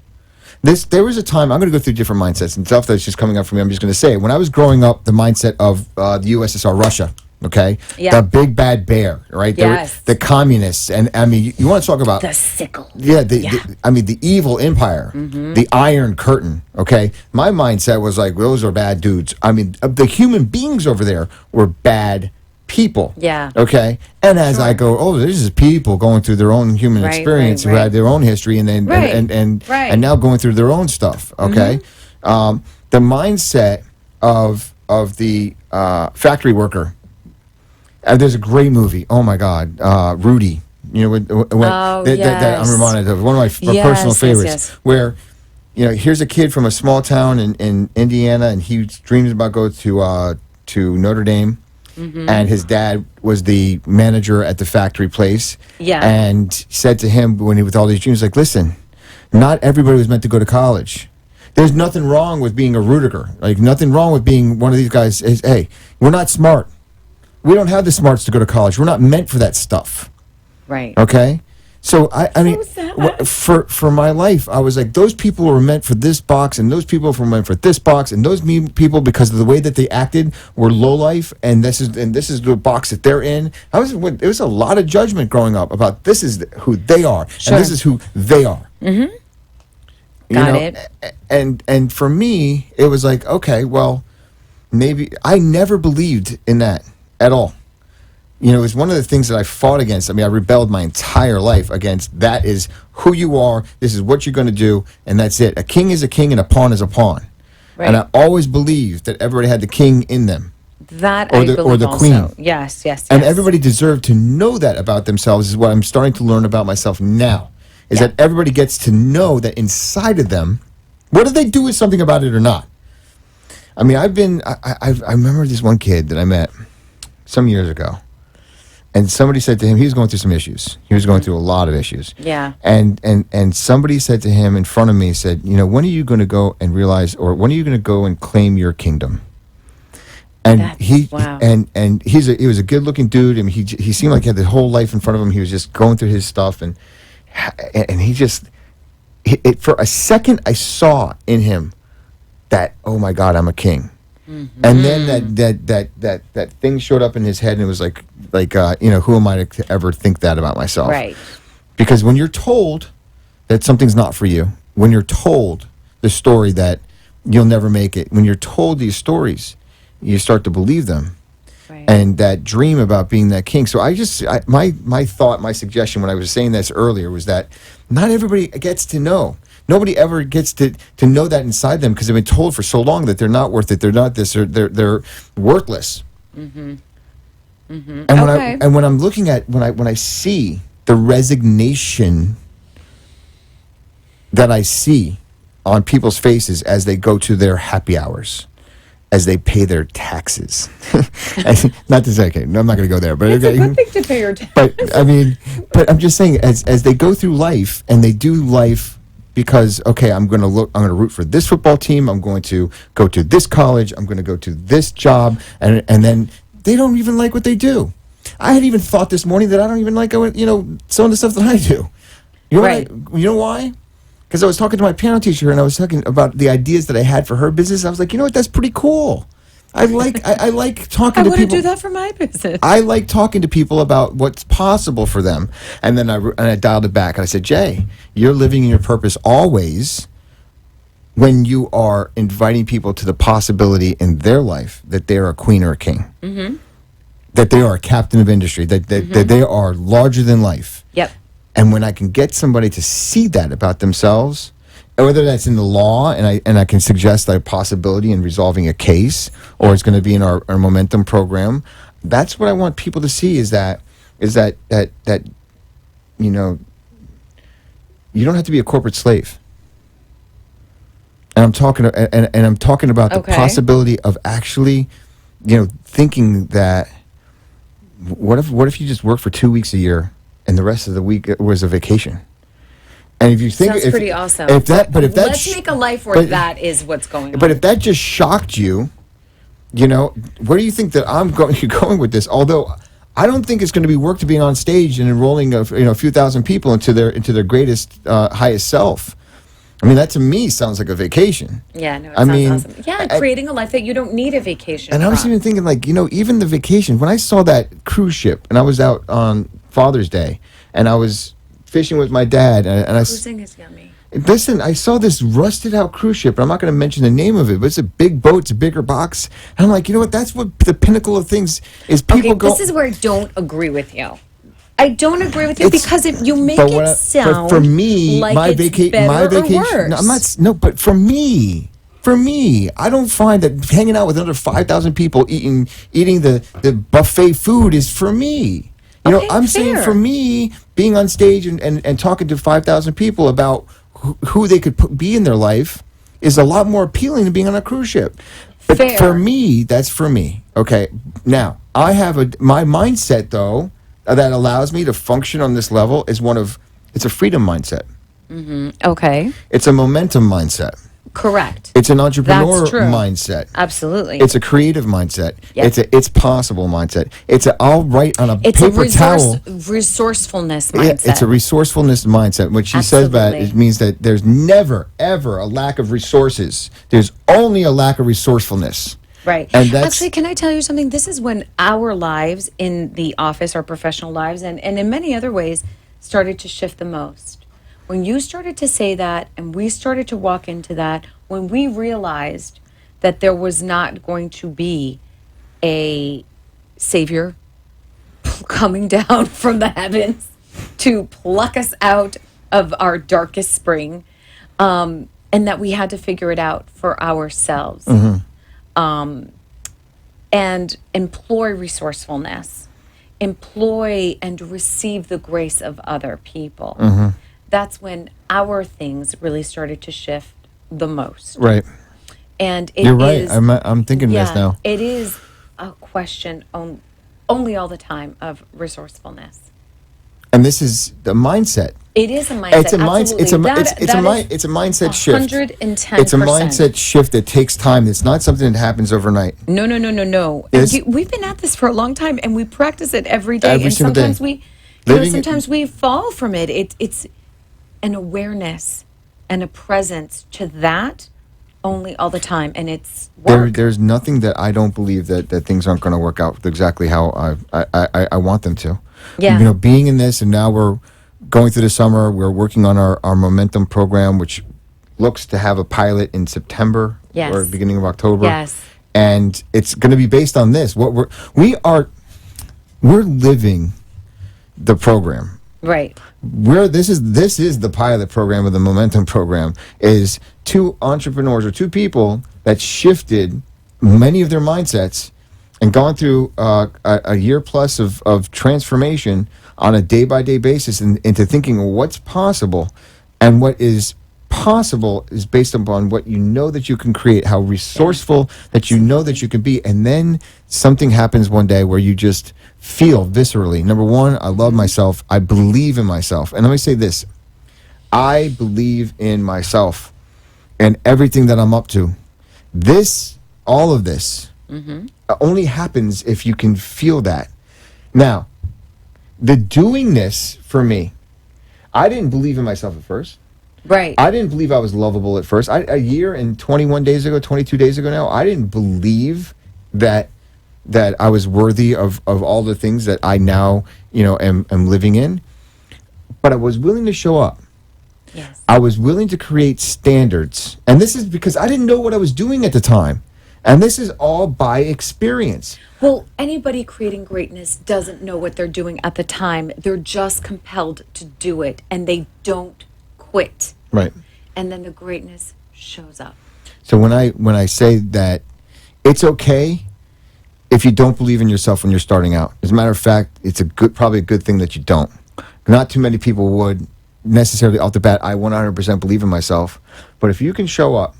There was a time, I'm going to go through different mindsets and stuff that's just coming up for me. I'm just going to say, when I was growing up, the mindset of the USSR, Russia, okay? Yeah. The big bad bear, right? Yes. The communists. And I mean, you want to talk about The sickle. yeah, the evil empire, the Iron Curtain, okay? My mindset was like, those are bad dudes. I mean, the human beings over there were bad people. Yeah. Okay? And as I go, this is people going through their own human experience who had their own history and then and now going through their own stuff, okay? The mindset of the factory worker. There's a great movie. Oh my God, Rudy. You know, that I'm reminded of one of my personal favorites. Where, you know, here's a kid from a small town in Indiana, and he dreams about going to Notre Dame, and his dad was the manager at the factory place. Yeah, and said to him when he with all these dreams, like, listen, not everybody was meant to go to college. There's nothing wrong with being a Rudiger. Like, nothing wrong with being one of these guys. Hey, we're not smart. We don't have the smarts to go to college. We're not meant for that stuff. Right. Okay? So, I mean, for my life, I was like, those people were meant for this box, and those people were meant for this box, and those people, because of the way that they acted, were low life, and this is the box that they're in. It was a lot of judgment growing up about this is who they are, and this is who they are. Mm-hmm. Got it. And for me, it was like, okay, well, maybe I never believed in that at all. You know, it was one of the things that I fought against. I mean, I rebelled my entire life against that is who you are, this is what you're going to do, and that's it. A king is a king and a pawn is a pawn. Right. And I always believed that everybody had the king in them. That or the queen. Yes. And everybody deserved to know that about themselves is what I'm starting to learn about myself now. Is that everybody gets to know that inside of them, whether they do something about it or not. I mean, I remember this one kid that I met some years ago. And somebody said to him, he was going through some issues. He was going through a lot of issues. Yeah. And somebody said to him in front of me, said, you know, when are you going to go and realize, or when are you going to go and claim your kingdom? And he was a good looking dude. I mean, he seemed like he had the whole life in front of him. He was just going through his stuff, and he just, for a second, I saw in him that, oh my God, I'm a king. Mm-hmm. And then that thing showed up in his head, and it was like you know, who am I to ever think that about myself? Right. Because when you're told that something's not for you, when you're told the story that you'll never make it, when you're told these stories, you start to believe them. Right. And that dream about being that king. So my suggestion when I was saying this earlier was that not everybody gets to know. Nobody ever gets to know that inside them because they've been told for so long that they're not worth it, they're not this, or they're worthless. Mm-hmm. Mm-hmm. And when I'm looking at when I see the resignation that I see on people's faces as they go to their happy hours, as they pay their taxes. Not to say, okay, no, I'm not going to go there, but it's a good thing to pay your taxes. But I mean, I'm just saying, as they go through life and they do life. Because, okay, I'm going to root for this football team. I'm going to go to this college. I'm going to go to this job. And then they don't even like what they do. I had even thought this morning that I don't even like, you know, some of the stuff that I do. You know why? Because I was talking to my piano teacher, and I was talking about the ideas that I had for her business. I was like, you know what? That's pretty cool. I like talking to people. I want to do that for my business. I like talking to people about what's possible for them. And then I dialed it back, and I said, Jay, you're living in your purpose always when you are inviting people to the possibility in their life that they're a queen or a king. Mm-hmm. That they are a captain of industry, that they are larger than life. Yep. And when I can get somebody to see that about themselves, whether that's in the law, and I can suggest a possibility in resolving a case, or it's going to be in our momentum program. That's what I want people to see is that you know, you don't have to be a corporate slave. And I'm talking about the possibility of actually, you know, thinking that what if you just work for 2 weeks a year and the rest of the week was a vacation? And if you think Sounds pretty awesome. Let's make a life where that is what's going on. But if that just shocked you, where do you think that you're going with this? Although I don't think it's going to be work to being on stage and enrolling a few thousand people into their greatest highest self. I mean, that to me sounds like a vacation. Yeah, no, it sounds awesome. Yeah, creating a life that you don't need a vacation And I was even thinking, even the vacation, when I saw that cruise ship, and I was out on Father's Day, and I was fishing with my dad, and cruising is yummy. Listen, I saw this rusted out cruise ship, and I'm not going to mention the name of it, but it's a big boat, it's a bigger box. And I'm like, you know what? That's what the pinnacle of things is. People go. This is where I don't agree with you. I don't agree with you because you make it sound for me, like my vacation. No, I'm not. No, but for me, I don't find that hanging out with another 5,000 people eating the buffet food is for me. I'm saying for me, being on stage and talking to 5,000 people about who they could be in their life is a lot more appealing than being on a cruise ship. But for me, that's for me. Okay. Now, I have my mindset, though, that allows me to function on this level is it's a freedom mindset. Mm-hmm. Okay. It's a momentum mindset. Correct. It's an entrepreneur mindset. Absolutely. It's a creative mindset. Yep. It's possible mindset. I'll write on a paper towel. Resourcefulness mindset. Yeah, it's a resourcefulness mindset. What she says about it means that there's never, ever a lack of resources. There's only a lack of resourcefulness. Right. And actually, can I tell you something? This is when our lives in the office, our professional lives, and in many other ways, started to shift the most. When you started to say that and we started to walk into that, when we realized that there was not going to be a savior coming down from the heavens to pluck us out of our darkest spring, and that we had to figure it out for ourselves, and employ resourcefulness, employ and receive the grace of other people. That's when our things really started to shift the most. Right. And you're right. I'm thinking this now. It is a question only all the time of resourcefulness. And this is the mindset. It is a mindset. It's a mindset shift. 110%. It's a mindset shift that takes time. It's not something that happens overnight. No. And we've been at this for a long time, and we practice it every day. Every single sometimes day. Sometimes we fall from it. It's an awareness and a presence to that only all the time, and it's work. There's nothing that I don't believe that things aren't going to work out exactly how I want them to. Yeah. Being in this, and now we're going through the summer. We're working on our momentum program, which looks to have a pilot in September or beginning of October. Yes. And it's going to be based on this. We're living the program. Right. This is the pilot program of the momentum program, is two entrepreneurs or two people that shifted many of their mindsets and gone through a year plus of transformation on a day-by-day basis into thinking what's possible. And what is possible is based upon what you know that you can create, how resourceful that you know that you can be. And then something happens one day where you just feel viscerally. Number one, I love myself. I believe in myself. And let me say this. I believe in myself and everything that I'm up to. All of this only happens if you can feel that. Now, the doingness for me, I didn't believe in myself at first. Right. I didn't believe I was lovable at first. A year and 22 days ago now, I didn't believe that I was worthy of all the things that I now, am living in. But I was willing to show up. Yes. I was willing to create standards. And this is because I didn't know what I was doing at the time. And this is all by experience. Well, anybody creating greatness doesn't know what they're doing at the time. They're just compelled to do it, and they don't quit. Right. And then the greatness shows up. So when I say that it's okay if you don't believe in yourself when you're starting out. As a matter of fact, it's probably a good thing that you don't. Not too many people would necessarily off the bat, I 100% believe in myself. But if you can show up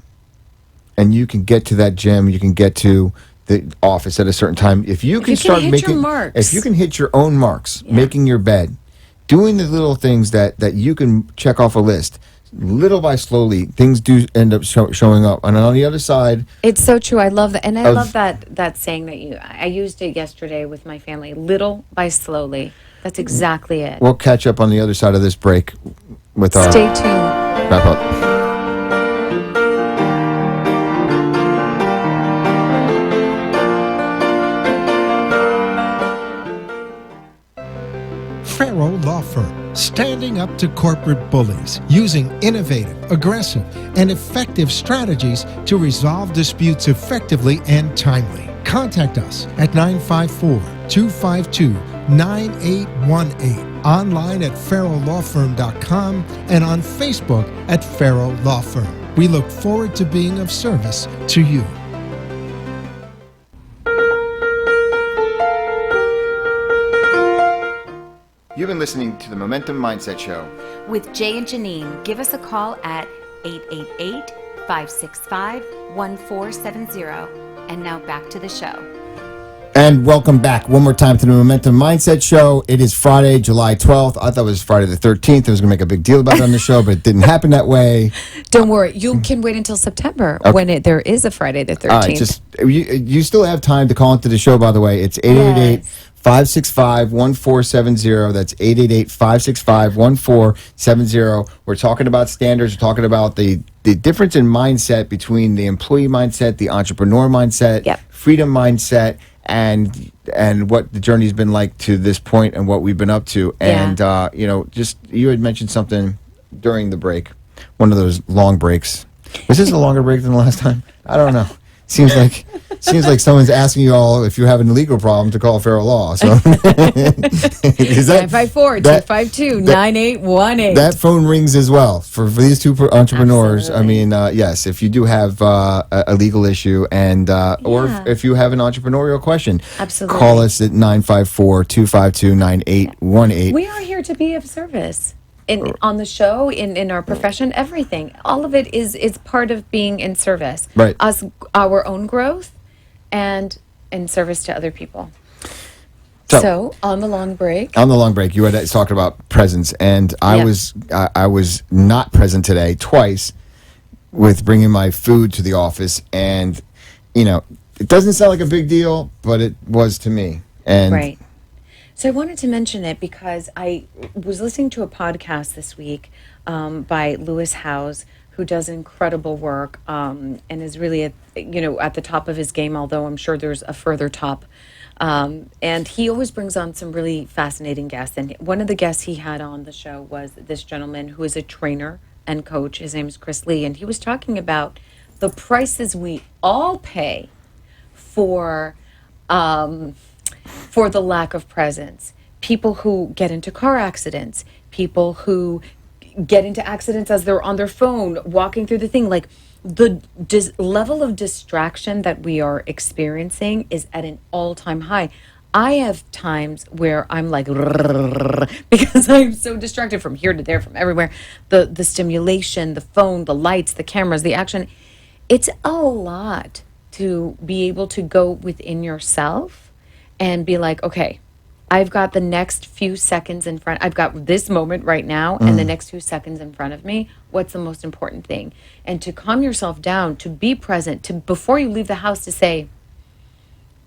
and you can get to that gym, you can get to the office at a certain time, if you can hit your marks. if you can hit your own marks, making your bed, doing the little things that you can check off a list, little by slowly, things do end up showing up. And on the other side, it's so true. I love that, and I love that saying that I used it yesterday with my family. Little by slowly. That's exactly it. We'll catch up on the other side of this break with our Stay tuned. wrap up. Farrow Law Firm, standing up to corporate bullies, using innovative, aggressive, and effective strategies to resolve disputes effectively and timely. Contact us at 954-252-9818, online at farrowlawfirm.com, and on Facebook at Farrow Law Firm. We look forward to being of service to you. You've been listening to the Momentum Mindset Show. With Jay and Janine, give us a call at 888-565-1470. And now back to the show. And welcome back one more time to the Momentum Mindset Show. It is Friday, July 12th. I thought it was Friday the 13th. I was going to make a big deal about it on the show, but it didn't happen that way. Don't worry. You can wait until September when there is a Friday the 13th. All right, you still have time to call into the show, by the way. It's 888-565-1470. That's 888-565-1470. We're talking about standards. We're talking about the difference in mindset between the employee mindset, the entrepreneur mindset, freedom mindset, and what the journey's been like to this point and what we've been up to. And, you had mentioned something during the break, one of those long breaks. Was this a longer break than the last time? I don't know. Seems like someone's asking you all if you have a legal problem to call Farrow Law. So 954-252-9818. That phone rings as well for these two entrepreneurs. Absolutely. I mean, yes, if you do have a legal issue and or if you have an entrepreneurial question, absolutely, call us at 954-252-9818. We are here to be of service. On the show, in our profession, everything. All of it is part of being in service. Right. Our own growth, and in service to other people. So on the long break. You had talked about presence, and I was not present today twice with bringing my food to the office, and it doesn't sound like a big deal, but it was to me. And right. So I wanted to mention it because I was listening to a podcast this week by Lewis Howes, who does incredible work and is really at the top of his game, although I'm sure there's a further top. And he always brings on some really fascinating guests. And one of the guests he had on the show was this gentleman who is a trainer and coach. His name is Chris Lee. And he was talking about the prices we all pay for the lack of presence. People who get into car accidents, people who get into accidents as they're on their phone, walking through the thing. Like the level of distraction that we are experiencing is at an all-time high. I have times where I'm like, because I'm so distracted from here to there, from everywhere. The stimulation, the phone, the lights, the cameras, the action. It's a lot to be able to go within yourself and be like, okay, I've got the next few seconds in front. I've got this moment right now and the next few seconds in front of me. What's the most important thing? And to calm yourself down, to be present, to before you leave the house, to say,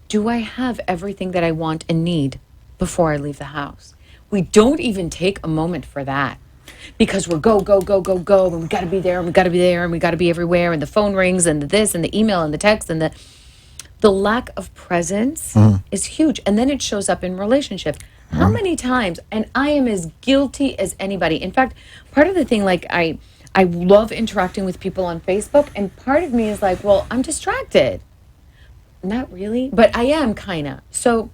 do I have everything that I want and need before I leave the house? We don't even take a moment for that because we're go, go, go, go, go. And we got to be there and we got to be there and we got to be everywhere. And the phone rings and the this and the email and the text and the lack of presence is huge. And then it shows up in relationships. How many times, and I am as guilty as anybody. In fact, part of the thing, like I love interacting with people on Facebook, and part of me is like, well, I'm distracted. Not really, but I am kind of. So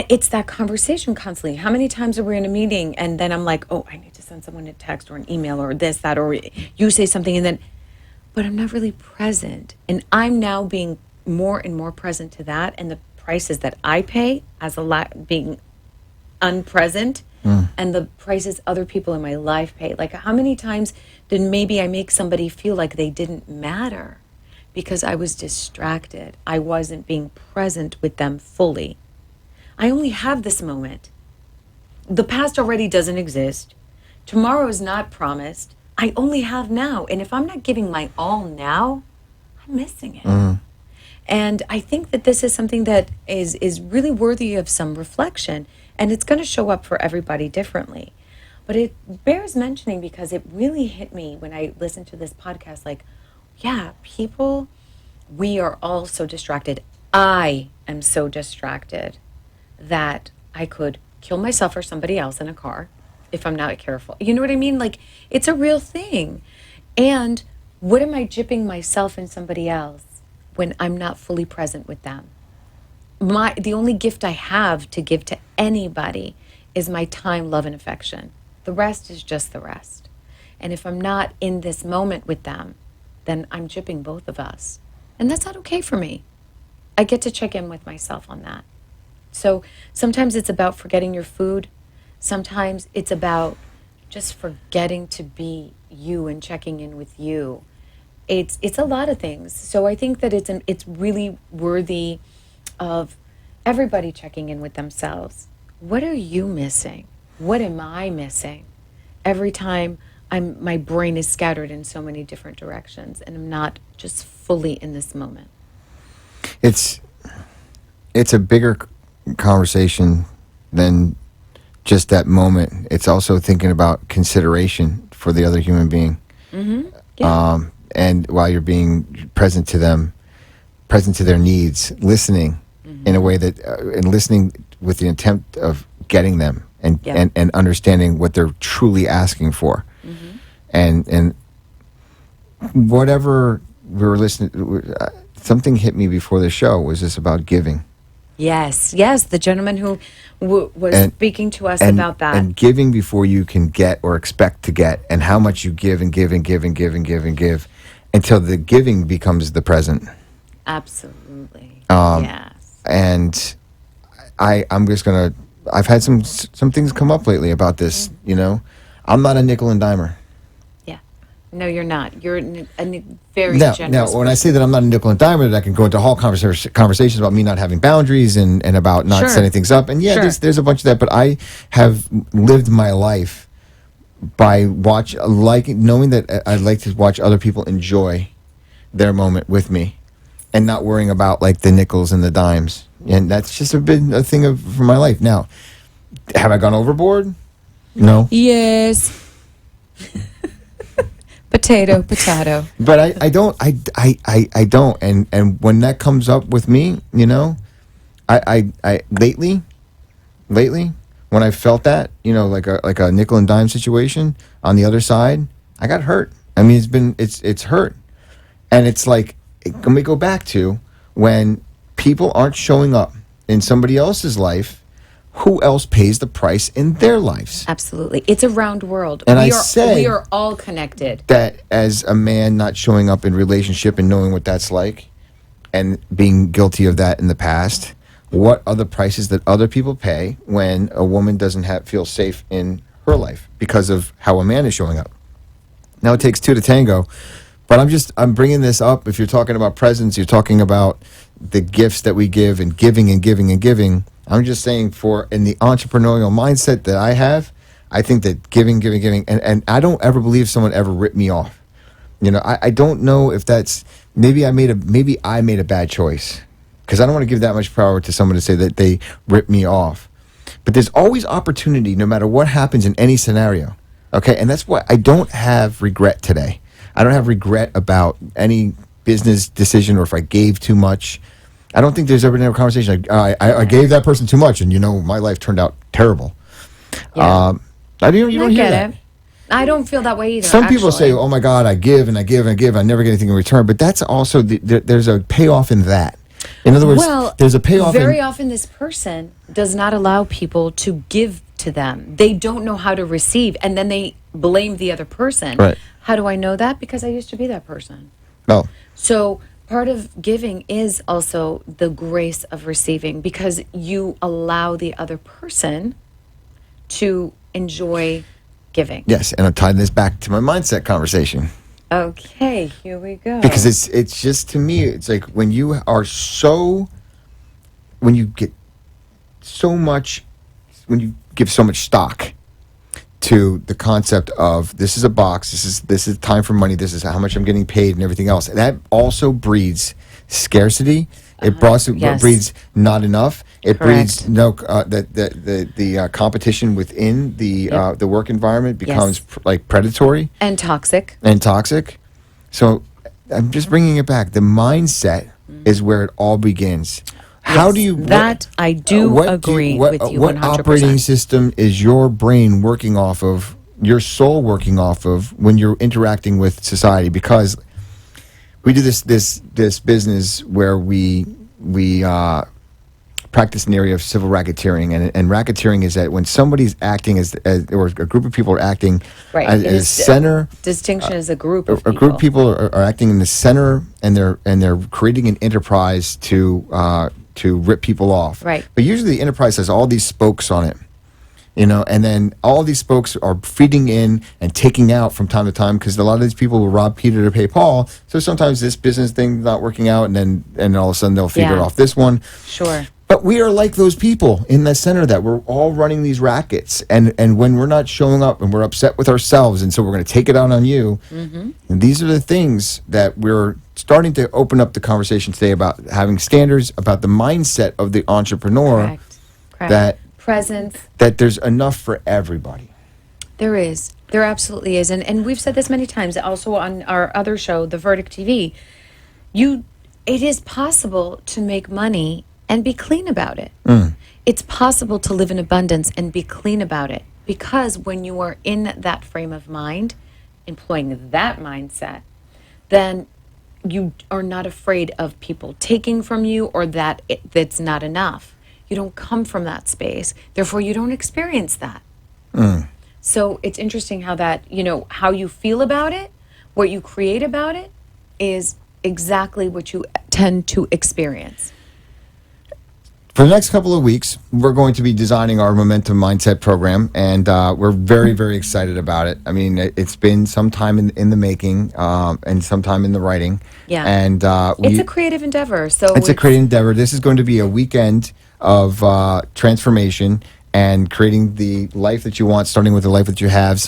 it's that conversation constantly. How many times are we in a meeting and then I'm like, oh, I need to send someone a text or an email or this, that, or you say something and then, but I'm not really present. And I'm now being more and more present to that, and the prices that I pay as being unpresent and the prices other people in my life pay. Like how many times did maybe I make somebody feel like they didn't matter because I was distracted. I wasn't being present with them fully. I only have this moment. The past already doesn't exist. Tomorrow is not promised. I only have now. And if I'm not giving my all now, I'm missing it. And I think that this is something that is really worthy of some reflection. And it's going to show up for everybody differently. But it bears mentioning because it really hit me when I listened to this podcast. Like, yeah, people, we are all so distracted. I am so distracted that I could kill myself or somebody else in a car if I'm not careful. You know what I mean? Like, it's a real thing. And what am I gypping myself and somebody else when I'm not fully present with them? The only gift I have to give to anybody is my time, love, and affection. The rest is just the rest. And if I'm not in this moment with them, then I'm gypping both of us. And that's not okay for me. I get to check in with myself on that. So sometimes it's about forgetting your food. Sometimes it's about just forgetting to be you and checking in with you. It's a lot of things. So I think that it's really worthy of everybody checking in with themselves. What are you missing? What am I missing? Every time my brain is scattered in so many different directions and I'm not just fully in this moment. It's a bigger conversation than just that moment. It's also thinking about consideration for the other human being. Yeah. And while you're being present to them, present to their needs, listening in a way that, and listening with the intent of getting them and understanding what they're truly asking for. And whatever we were listening, something hit me before the show. Was this about giving? Yes, the gentleman who was speaking to us about that. And giving before you can get or expect to get, and how much you give and give and give and give and give and give until the giving becomes the present. Absolutely. Yes. And I'm just going to, I've had some things come up lately about this, you know. I'm not a nickel and dimer. Yeah. No, you're not. You're a very generous Now, when I say that I'm not a nickel and dimer, that I can go into whole conversations about me not having boundaries and about not setting things up. And there's a bunch of that. But I have lived my life by knowing that I like to watch other people enjoy their moment with me and not worrying about like the nickels and the dimes. And that's just been a thing for my life. Now, have I gone overboard? No. Yes. Potato. But I don't. And when that comes up with me, you know, I lately, when I felt that, you know, like a nickel and dime situation on the other side, I got hurt. I mean, it's hurt. And it's like, let me go back to when people aren't showing up in somebody else's life, who else pays the price in their lives? Absolutely. It's a round world. And we are all connected. That as a man not showing up in relationship and knowing what that's like and being guilty of that in the past, what are the prices that other people pay when a woman doesn't feel safe in her life because of how a man is showing up? Now it takes two to tango. But I'm bringing this up. If you're talking about presents, you're talking about the gifts that we give and giving and giving and giving. I'm just saying in the entrepreneurial mindset that I have, I think that giving, and I don't ever believe someone ever ripped me off. You know, I don't know if that's, maybe I made a bad choice because I don't want to give that much power to someone to say that they ripped me off. But there's always opportunity no matter what happens in any scenario. Okay, and that's why I don't have regret today. I don't have regret about any business decision or if I gave too much. I don't think there's ever been a conversation like, I gave that person too much and, you know, my life turned out terrible. Yeah. You don't hear that. I don't feel that way either. Some people say, oh, my God, I give and I give and I give. I never get anything in return. But that's also, there's a payoff in that. In other words, there's a payoff. Very often this person does not allow people to give to them. They don't know how to receive. And then they blame the other person. Right. How do I know that? Because I used to be that person. Oh. So part of giving is also the grace of receiving because you allow the other person to enjoy giving. Yes, and I'm tying this back to my mindset conversation. Okay, here we go. Because it's just, to me, it's like when you get so much, when you give so much stock to the concept of this is a box, this is time for money, this is how much I'm getting paid and everything else, that also breeds scarcity. It Yes. breeds not enough. It Correct. breeds the competition within the work environment becomes like predatory And toxic. and toxic. So I'm just bringing it back. The mindset is where it all begins. How Yes, do you that I do agree with you What 100%. operating system is your brain working off of, your soul working off of when you're interacting with society? Because we do this business where we practice an area of civil racketeering, and racketeering is that when somebody's acting as or a group of people are acting Right. as It is center. Distinction is a group of A group of people are acting in the center, and they're creating an enterprise to rip people off. Right. But usually the enterprise has all these spokes on it, and then all these spokes are feeding in and taking out from time to time, because a lot of these people will rob Peter to pay Paul. So sometimes this business thing's not working out, and all of a sudden they'll figure Yeah. off this one. Sure. But we are like those people in the center that we're all running these rackets, and when we're not showing up and we're upset with ourselves, and so we're going to take it out on you. Mm-hmm. And these are the things that we're starting to open up the conversation today about, having standards, about the mindset of the entrepreneur. Correct. That Presence. that there's enough for everybody. There is. There absolutely is. And we've said this many times also on our other show, The Verdict TV. It is possible to make money and be clean about it. It's possible to live in abundance and be clean about it. Because when you are in that frame of mind, employing that mindset, then you are not afraid of people taking from you, or that that's not enough. You don't come from that space. Therefore, you don't experience that. So it's interesting how that, how you feel about it, what you create about it, is exactly what you tend to experience. For the next couple of weeks, we're going to be designing our Momentum Mindset program, and we're very, very excited about it. I mean, it's been some time in the making, and some time in the writing. Yeah. And It's a creative endeavor. So it's a creative endeavor. This is going to be a weekend of transformation and creating the life that you want, starting with the life that you have.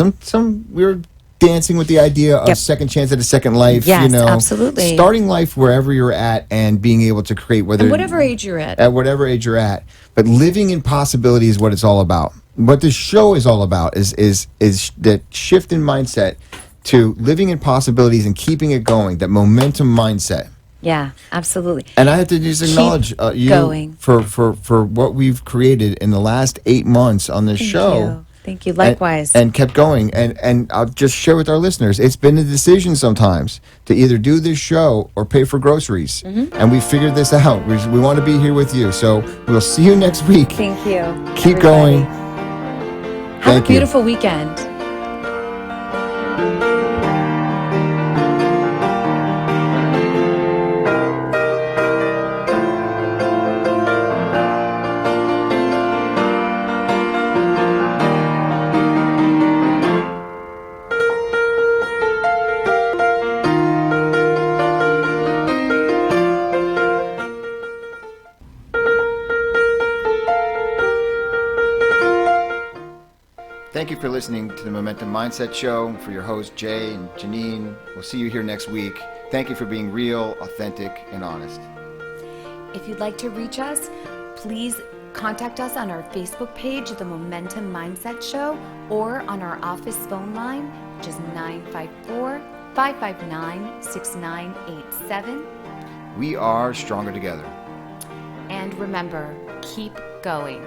We're dancing with the idea of second chance at a second life. Yes, absolutely. Starting life wherever you're at and being able to create, At whatever age you're at. At whatever age you're at. But living in possibility is what it's all about. What this show is all about is that shift in mindset to living in possibilities and keeping it going, that momentum mindset. Yeah, absolutely. And I have to just acknowledge you going. for what we've created in the last 8 months on this show. Thank you. Likewise. And kept going. And I'll just share with our listeners, it's been a decision sometimes to either do this show or pay for groceries. And we figured this out. We want to be here with you. So we'll see you next week. Thank you. Keep everybody. going. Have Thank a beautiful weekend. Thank you for listening to the Momentum Mindset Show. For your hosts, Jay and Janine, we'll see you here next week. Thank you for being real, authentic, and honest. If you'd like to reach us, please contact us on our Facebook page, The Momentum Mindset Show, or on our office phone line, which is 954-559-6987. We are stronger together. And remember, keep going.